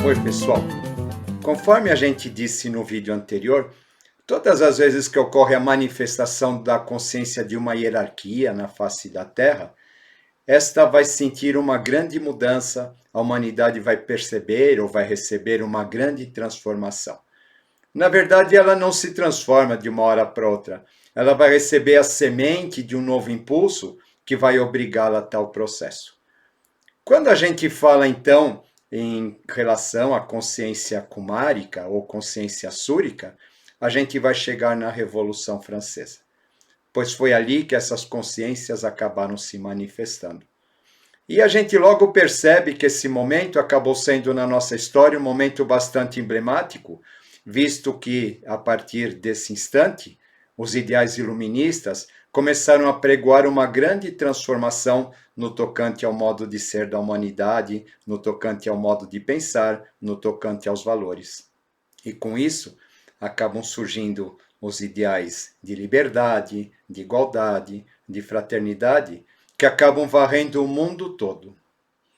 Oi, pessoal. Conforme a gente disse no vídeo anterior, todas as vezes que ocorre a manifestação da consciência de uma hierarquia na face da Terra, esta vai sentir uma grande mudança, a humanidade vai perceber ou vai receber uma grande transformação. Na verdade, ela não se transforma de uma hora para outra. Ela vai receber a semente de um novo impulso que vai obrigá-la a tal processo. Quando a gente fala, então, em relação à consciência kumárika ou consciência súrica, a gente vai chegar na Revolução Francesa, pois foi ali que essas consciências acabaram se manifestando. E a gente logo percebe que esse momento acabou sendo na nossa história um momento bastante emblemático, visto que, a partir desse instante, os ideais iluministas começaram a pregoar uma grande transformação no tocante ao modo de ser da humanidade, no tocante ao modo de pensar, no tocante aos valores. E com isso, acabam surgindo os ideais de liberdade, de igualdade, de fraternidade, que acabam varrendo o mundo todo,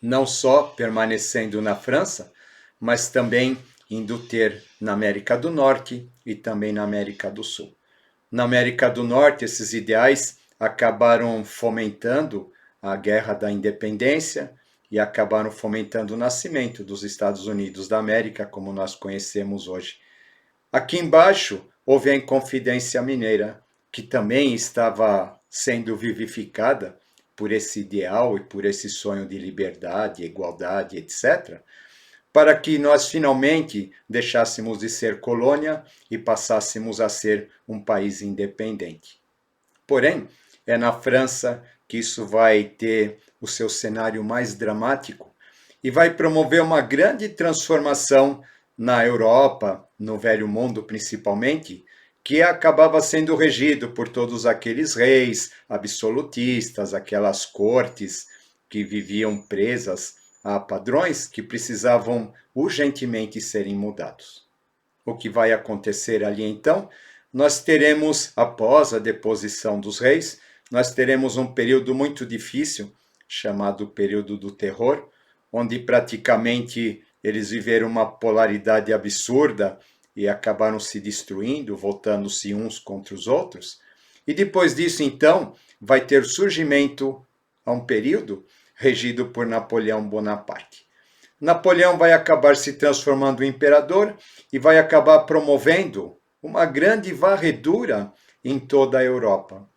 não só permanecendo na França, mas também indo ter na América do Norte e também na América do Sul. Na América do Norte, esses ideais acabaram fomentando a Guerra da Independência e acabaram fomentando o nascimento dos Estados Unidos da América, como nós conhecemos hoje. Aqui embaixo, houve a Inconfidência Mineira, que também estava sendo vivificada por esse ideal e por esse sonho de liberdade, igualdade, etc., para que nós finalmente deixássemos de ser colônia e passássemos a ser um país independente. Porém, é na França que isso vai ter o seu cenário mais dramático e vai promover uma grande transformação na Europa, no Velho Mundo principalmente, que acabava sendo regido por todos aqueles reis absolutistas, aquelas cortes que viviam presas a padrões que precisavam urgentemente serem mudados. O que vai acontecer ali então? Nós teremos, após a deposição dos reis, nós teremos um período muito difícil, chamado período do terror, onde praticamente eles viveram uma polaridade absurda e acabaram se destruindo, voltando-se uns contra os outros. E depois disso, então, vai ter surgimento a um período regido por Napoleão Bonaparte. Napoleão vai acabar se transformando em imperador e vai acabar promovendo uma grande varredura em toda a Europa.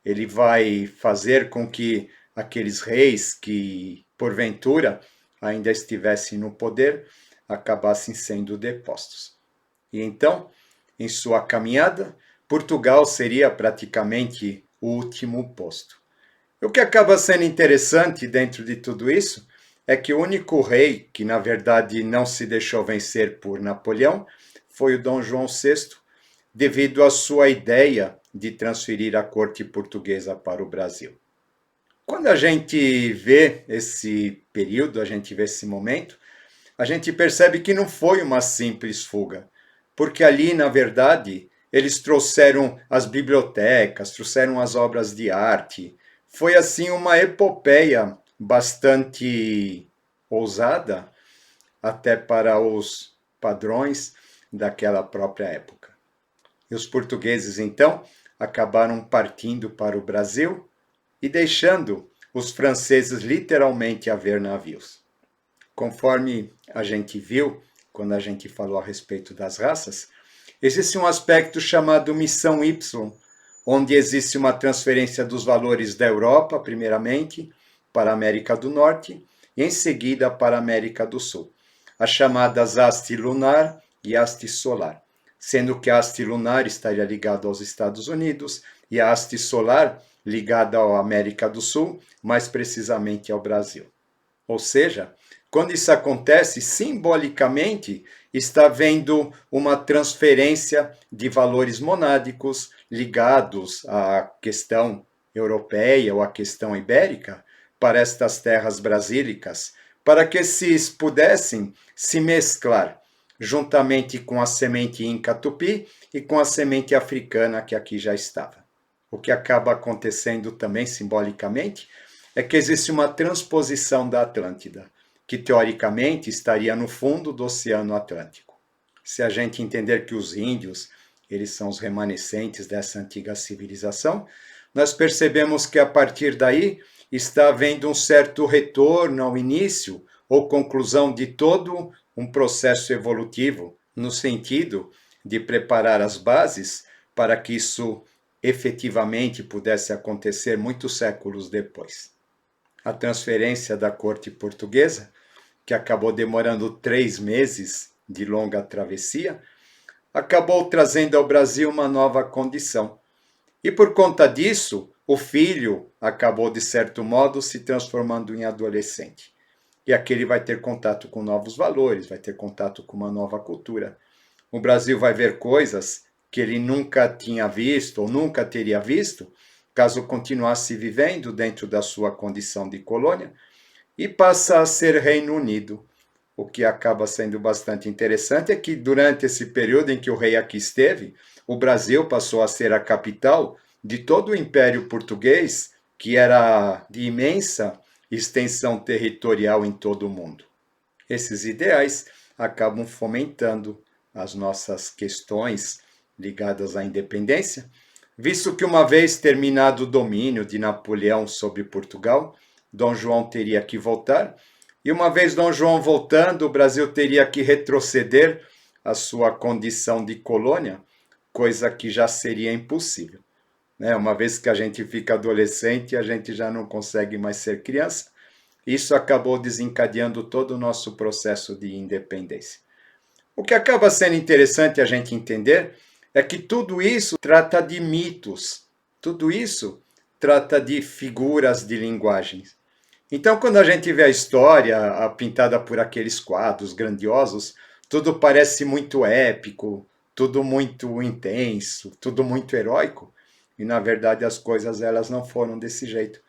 Ele vai fazer com que aqueles reis que, porventura, ainda estivessem no poder, acabassem sendo depostos. E então, em sua caminhada, Portugal seria praticamente o último posto. O que acaba sendo interessante dentro de tudo isso é que o único rei que, na verdade, não se deixou vencer por Napoleão foi o Dom João VI, devido à sua ideia de transferir a corte portuguesa para o Brasil. Quando a gente vê esse período, a gente vê esse momento, a gente percebe que não foi uma simples fuga, porque ali, na verdade, eles trouxeram as bibliotecas, trouxeram as obras de arte. Foi, assim, uma epopeia bastante ousada, até para os padrões daquela própria época. E os portugueses, então, acabaram partindo para o Brasil e deixando os franceses literalmente a ver navios. Conforme a gente viu, quando a gente falou a respeito das raças, existe um aspecto chamado Missão Y, onde existe uma transferência dos valores da Europa, primeiramente, para a América do Norte, e em seguida para a América do Sul, as chamadas haste lunar e haste solar, sendo que a haste lunar estaria ligada aos Estados Unidos e a haste solar ligada à América do Sul, mais precisamente ao Brasil. Ou seja, quando isso acontece, simbolicamente, está havendo uma transferência de valores monádicos ligados à questão europeia ou à questão ibérica para estas terras brasílicas, para que esses pudessem se mesclar juntamente com a semente inca tupi e com a semente africana que aqui já estava. O que acaba acontecendo também simbolicamente é que existe uma transposição da Atlântida, que teoricamente estaria no fundo do Oceano Atlântico. Se a gente entender que os índios, eles são os remanescentes dessa antiga civilização, nós percebemos que a partir daí está havendo um certo retorno ao início ou conclusão de todo um processo evolutivo, no sentido de preparar as bases para que isso efetivamente pudesse acontecer muitos séculos depois. A transferência da corte portuguesa, que acabou demorando 3 meses de longa travessia, acabou trazendo ao Brasil uma nova condição. E por conta disso, o filho acabou, de certo modo, se transformando em adolescente. E aqui ele vai ter contato com novos valores, vai ter contato com uma nova cultura. O Brasil vai ver coisas que ele nunca tinha visto ou nunca teria visto, caso continuasse vivendo dentro da sua condição de colônia, e passa a ser Reino Unido. O que acaba sendo bastante interessante é que durante esse período em que o rei aqui esteve, o Brasil passou a ser a capital de todo o Império Português, que era de imensa extensão territorial em todo o mundo. Esses ideais acabam fomentando as nossas questões ligadas à independência, visto que uma vez terminado o domínio de Napoleão sobre Portugal, Dom João teria que voltar, e uma vez Dom João voltando, o Brasil teria que retroceder à sua condição de colônia, coisa que já seria impossível. Uma vez que a gente fica adolescente, a gente já não consegue mais ser criança. Isso acabou desencadeando todo o nosso processo de independência. O que acaba sendo interessante a gente entender é que tudo isso trata de mitos, tudo isso trata de figuras de linguagens. Então, quando a gente vê a história pintada por aqueles quadros grandiosos, tudo parece muito épico, tudo muito intenso, tudo muito heróico. E, na verdade, as coisas elas não foram desse jeito.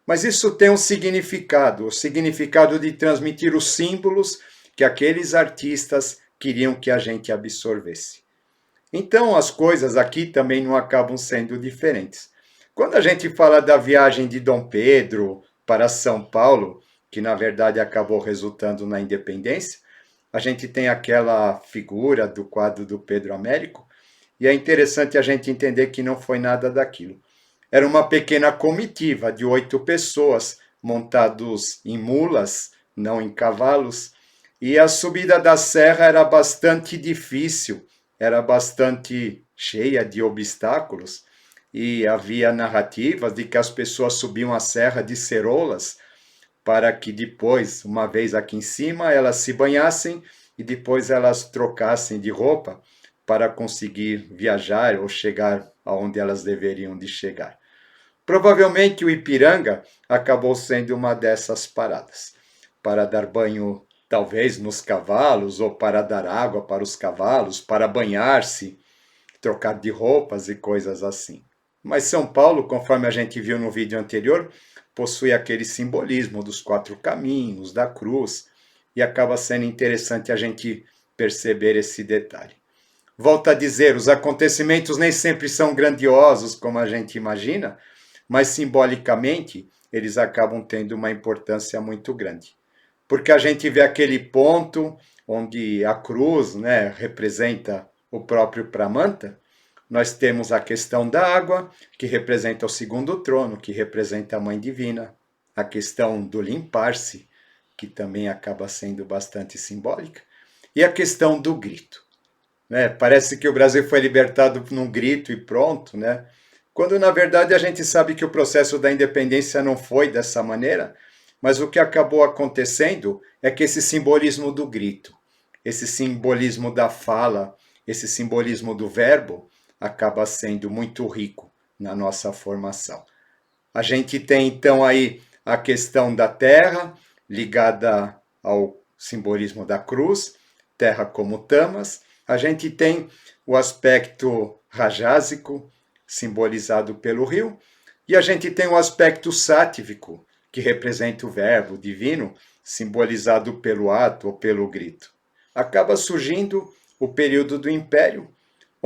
Mas isso tem um significado, o significado de transmitir os símbolos que aqueles artistas queriam que a gente absorvesse. Então, as coisas aqui também não acabam sendo diferentes. Quando a gente fala da viagem de Dom Pedro para São Paulo, que na verdade acabou resultando na independência, a gente tem aquela figura do quadro do Pedro Américo, e é interessante a gente entender que não foi nada daquilo. Era uma pequena comitiva de 8 pessoas, montados em mulas, não em cavalos, e a subida da serra era bastante difícil, era bastante cheia de obstáculos, e havia narrativas de que as pessoas subiam a serra de ceroulas, para que depois, uma vez aqui em cima, elas se banhassem e depois elas trocassem de roupa para conseguir viajar ou chegar aonde elas deveriam de chegar. Provavelmente o Ipiranga acabou sendo uma dessas paradas, para dar banho talvez nos cavalos, ou para dar água para os cavalos, para banhar-se, trocar de roupas e coisas assim. Mas São Paulo, conforme a gente viu no vídeo anterior, possui aquele simbolismo dos 4 caminhos, da cruz, e acaba sendo interessante a gente perceber esse detalhe. Volto a dizer, os acontecimentos nem sempre são grandiosos como a gente imagina, mas simbolicamente eles acabam tendo uma importância muito grande. Porque a gente vê aquele ponto onde a cruz, representa o próprio Pramanta, nós temos a questão da água, que representa o segundo trono, que representa a Mãe Divina, a questão do limpar-se, que também acaba sendo bastante simbólica, e a questão do grito. Parece que o Brasil foi libertado num grito e pronto, quando na verdade a gente sabe que o processo da independência não foi dessa maneira, mas o que acabou acontecendo é que esse simbolismo do grito, esse simbolismo da fala, esse simbolismo do verbo, acaba sendo muito rico na nossa formação. A gente tem então aí a questão da terra, ligada ao simbolismo da cruz, terra como tamas. A gente tem o aspecto rajásico, simbolizado pelo rio, e a gente tem o aspecto sátivico, que representa o verbo divino, simbolizado pelo ato ou pelo grito. Acaba surgindo o período do Império,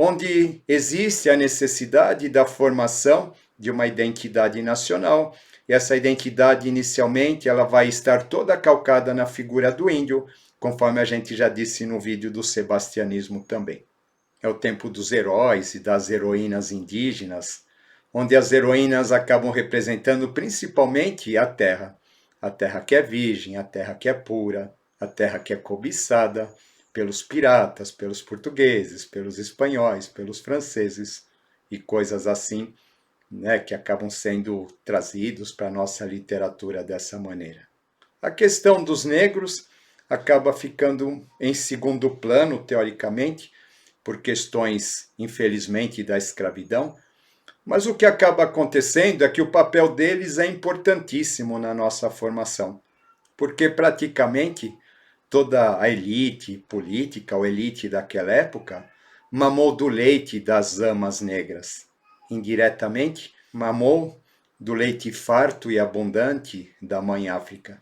onde existe a necessidade da formação de uma identidade nacional, e essa identidade inicialmente ela vai estar toda calcada na figura do índio, conforme a gente já disse no vídeo do sebastianismo também. É o tempo dos heróis e das heroínas indígenas, onde as heroínas acabam representando principalmente a terra que é virgem, a terra que é pura, a terra que é cobiçada pelos piratas, pelos portugueses, pelos espanhóis, pelos franceses e coisas assim, né, que acabam sendo trazidos para a nossa literatura dessa maneira. A questão dos negros acaba ficando em segundo plano, teoricamente, por questões, infelizmente, da escravidão, mas o que acaba acontecendo é que o papel deles é importantíssimo na nossa formação, porque praticamente toda a elite política ou elite daquela época mamou do leite das amas negras. Indiretamente, mamou do leite farto e abundante da mãe África.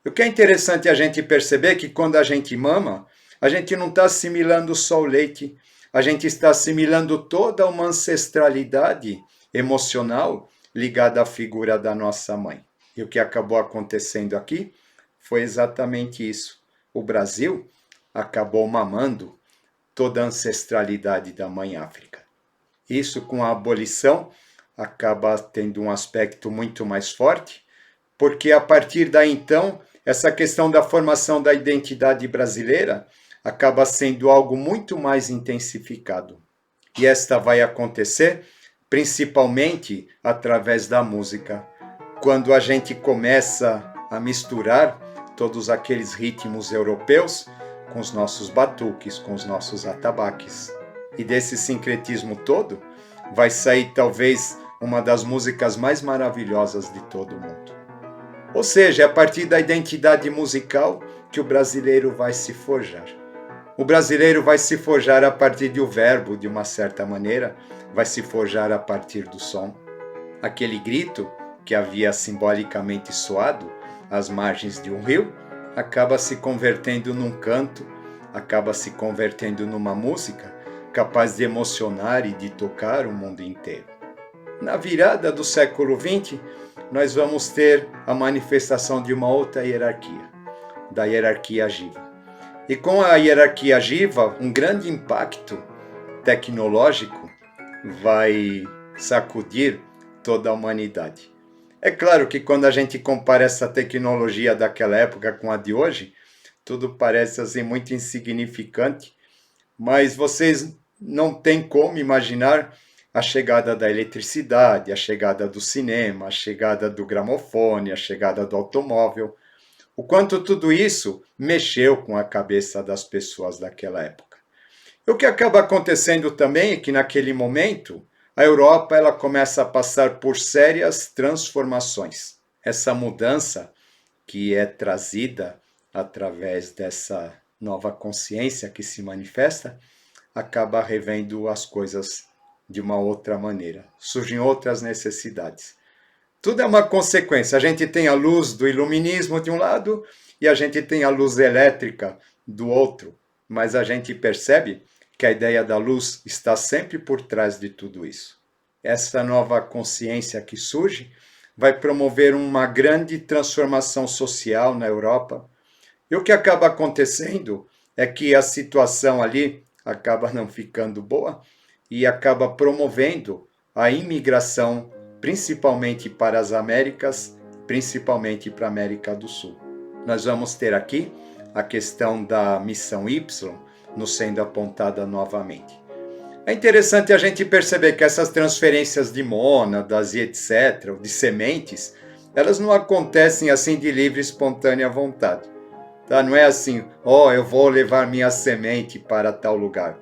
O que é interessante a gente perceber é que quando a gente mama, a gente não está assimilando só o leite, a gente está assimilando toda uma ancestralidade emocional ligada à figura da nossa mãe. E o que acabou acontecendo aqui foi exatamente isso. O Brasil acabou mamando toda a ancestralidade da mãe África. Isso, com a abolição, acaba tendo um aspecto muito mais forte, porque a partir daí então, essa questão da formação da identidade brasileira acaba sendo algo muito mais intensificado. E esta vai acontecer principalmente através da música. Quando a gente começa a misturar todos aqueles ritmos europeus com os nossos batuques, com os nossos atabaques. E desse sincretismo todo, vai sair talvez uma das músicas mais maravilhosas de todo o mundo. Ou seja, é a partir da identidade musical que o brasileiro vai se forjar. O brasileiro vai se forjar a partir do verbo, de uma certa maneira, vai se forjar a partir do som. Aquele grito que havia simbolicamente soado às margens de um rio, acaba se convertendo num canto, acaba se convertendo numa música capaz de emocionar e de tocar o mundo inteiro. Na virada do século XX, nós vamos ter a manifestação de uma outra hierarquia, da hierarquia Jiva. E com a hierarquia Jiva, um grande impacto tecnológico vai sacudir toda a humanidade. É claro que quando a gente compara essa tecnologia daquela época com a de hoje, tudo parece assim muito insignificante, mas vocês não têm como imaginar a chegada da eletricidade, a chegada do cinema, a chegada do gramofone, a chegada do automóvel, o quanto tudo isso mexeu com a cabeça das pessoas daquela época. O que acaba acontecendo também é que naquele momento a Europa ela começa a passar por sérias transformações. Essa mudança que é trazida através dessa nova consciência que se manifesta, acaba revendo as coisas de uma outra maneira. Surgem outras necessidades. Tudo é uma consequência. A gente tem a luz do iluminismo de um lado e a gente tem a luz elétrica do outro. Mas a gente percebe que a ideia da luz está sempre por trás de tudo isso. Essa nova consciência que surge vai promover uma grande transformação social na Europa. E o que acaba acontecendo é que a situação ali acaba não ficando boa e acaba promovendo a imigração, principalmente para as Américas, principalmente para a América do Sul. Nós vamos ter aqui a questão da missão Y nos sendo apontada novamente. É interessante a gente perceber que essas transferências de mônadas e etc., de sementes, elas não acontecem assim de livre e espontânea vontade. Tá? Não é assim, eu vou levar minha semente para tal lugar.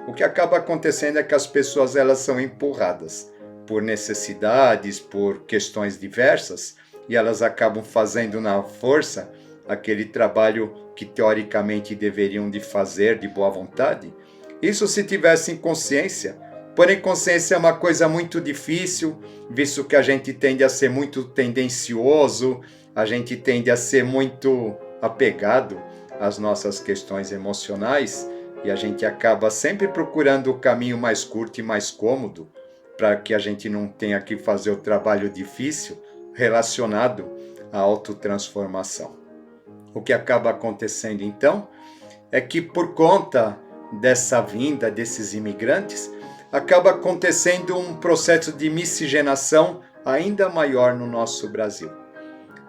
O que acaba acontecendo é que as pessoas elas são empurradas por necessidades, por questões diversas, e elas acabam fazendo na força aquele trabalho que teoricamente deveriam de fazer de boa vontade. Isso se tivessem consciência, porém consciência é uma coisa muito difícil, visto que a gente tende a ser muito tendencioso, a gente tende a ser muito apegado às nossas questões emocionais e a gente acaba sempre procurando o caminho mais curto e mais cômodo para que a gente não tenha que fazer o trabalho difícil, relacionado à autotransformação. O que acaba acontecendo então é que por conta dessa vinda desses imigrantes, acaba acontecendo um processo de miscigenação ainda maior no nosso Brasil.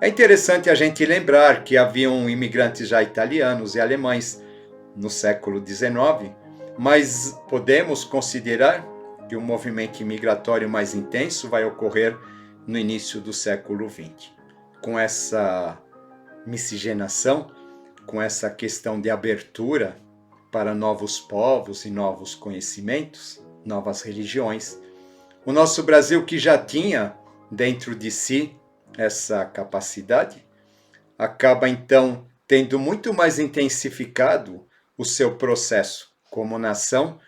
É interessante a gente lembrar que haviam imigrantes já italianos e alemães no século XIX, mas podemos considerar que o movimento imigratório mais intenso vai ocorrer no início do século XX. Com essa miscigenação, com essa questão de abertura para novos povos e novos conhecimentos, novas religiões, o nosso Brasil, que já tinha dentro de si essa capacidade, acaba então tendo muito mais intensificado o seu processo como nação,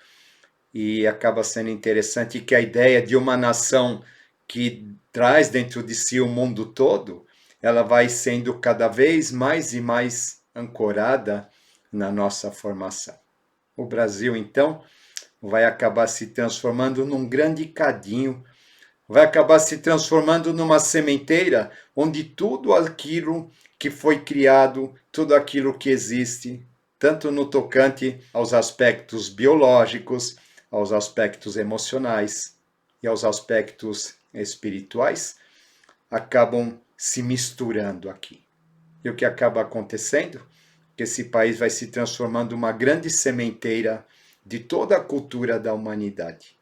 e acaba sendo interessante que a ideia de uma nação que traz dentro de si o mundo todo, ela vai sendo cada vez mais e mais ancorada na nossa formação. O Brasil, então, vai acabar se transformando num grande cadinho, vai acabar se transformando numa sementeira onde tudo aquilo que foi criado, tudo aquilo que existe, tanto no tocante aos aspectos biológicos, aos aspectos emocionais e aos aspectos espirituais, acabam se misturando aqui. E o que acaba acontecendo? Que esse país vai se transformando numa grande sementeira de toda a cultura da humanidade.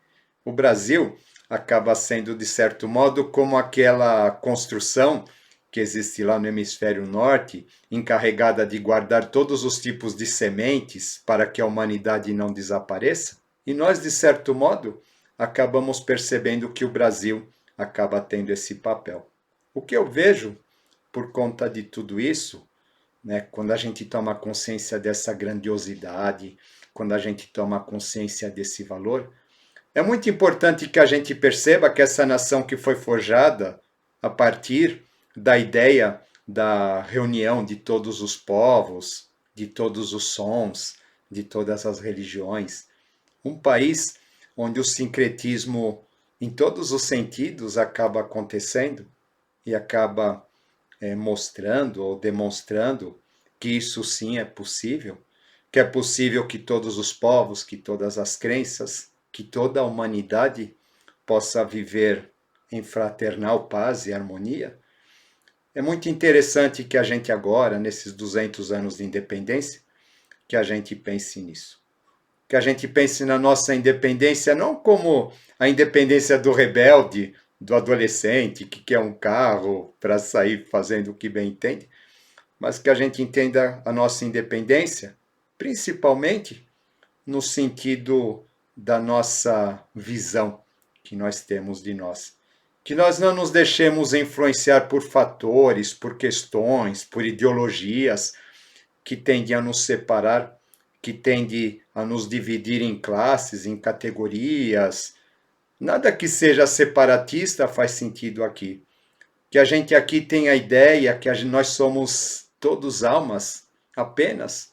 O Brasil acaba sendo, de certo modo, como aquela construção que existe lá no hemisfério norte, encarregada de guardar todos os tipos de sementes para que a humanidade não desapareça. E nós, de certo modo, acabamos percebendo que o Brasil acaba tendo esse papel. O que eu vejo por conta de tudo isso, né, quando a gente toma consciência dessa grandiosidade, quando a gente toma consciência desse valor, é muito importante que a gente perceba que essa nação que foi forjada a partir da ideia da reunião de todos os povos, de todos os sons, de todas as religiões, um país onde o sincretismo em todos os sentidos acaba acontecendo e acaba mostrando ou demonstrando que isso sim é possível, que é possível que todos os povos, que todas as crenças, que toda a humanidade possa viver em fraternal paz e harmonia. É muito interessante que a gente agora, nesses 200 anos de independência, que a gente pense nisso. Que a gente pense na nossa independência não como a independência do rebelde, do adolescente que quer um carro para sair fazendo o que bem entende, mas que a gente entenda a nossa independência, principalmente no sentido da nossa visão que nós temos de nós. Que nós não nos deixemos influenciar por fatores, por questões, por ideologias que tendem a nos separar, que tendem a nos dividir em classes, em categorias. Nada que seja separatista faz sentido aqui. Que a gente aqui tenha a ideia que nós somos todos almas apenas,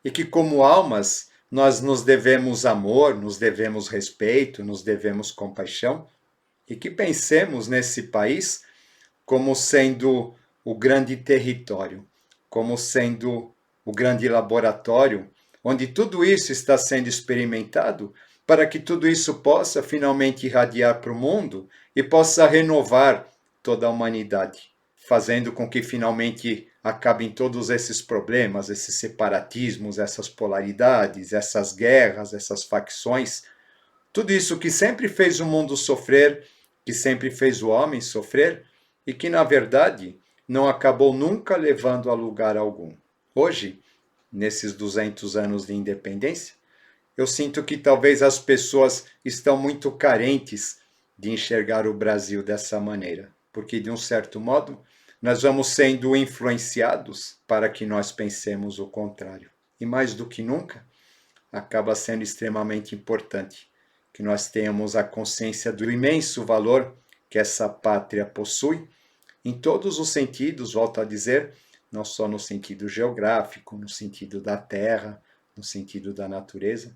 e que como almas nós nos devemos amor, nos devemos respeito, nos devemos compaixão, e que pensemos nesse país como sendo o grande território, como sendo o grande laboratório, onde tudo isso está sendo experimentado, para que tudo isso possa finalmente irradiar para o mundo e possa renovar toda a humanidade, fazendo com que finalmente acabem todos esses problemas, esses separatismos, essas polaridades, essas guerras, essas facções, tudo isso que sempre fez o mundo sofrer, que sempre fez o homem sofrer e que, na verdade, não acabou nunca levando a lugar algum. Hoje, nesses 200 anos de independência, eu sinto que talvez as pessoas estão muito carentes de enxergar o Brasil dessa maneira, porque, de um certo modo, nós vamos sendo influenciados para que nós pensemos o contrário. E mais do que nunca, acaba sendo extremamente importante que nós tenhamos a consciência do imenso valor que essa pátria possui, em todos os sentidos, volto a dizer, não só no sentido geográfico, no sentido da terra, no sentido da natureza,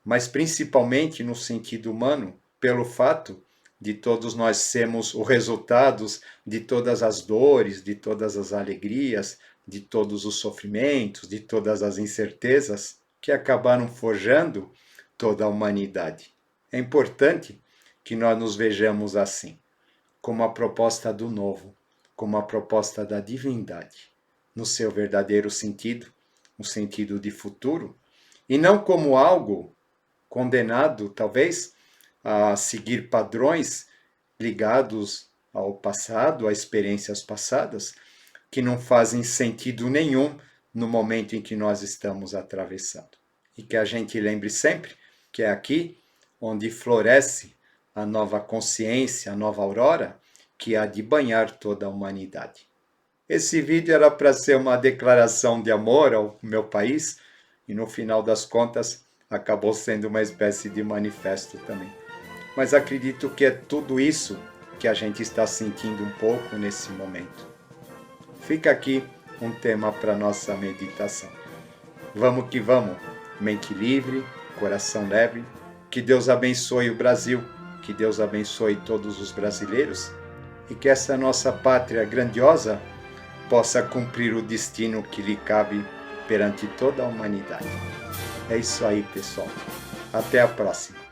mas principalmente no sentido humano, pelo fato de todos nós sermos os resultados de todas as dores, de todas as alegrias, de todos os sofrimentos, de todas as incertezas que acabaram forjando toda a humanidade. É importante que nós nos vejamos assim, como a proposta do novo, como a proposta da divindade, no seu verdadeiro sentido, um sentido de futuro, e não como algo condenado, talvez, a seguir padrões ligados ao passado, a experiências passadas, que não fazem sentido nenhum no momento em que nós estamos atravessando. E que a gente lembre sempre que é aqui onde floresce a nova consciência, a nova aurora, que há de banhar toda a humanidade. Esse vídeo era para ser uma declaração de amor ao meu país e no final das contas acabou sendo uma espécie de manifesto também. Mas acredito que é tudo isso que a gente está sentindo um pouco nesse momento. Fica aqui um tema para nossa meditação. Vamos que vamos, mente livre, coração leve, que Deus abençoe o Brasil, que Deus abençoe todos os brasileiros e que essa nossa pátria grandiosa possa cumprir o destino que lhe cabe perante toda a humanidade. É isso aí, pessoal. Até a próxima.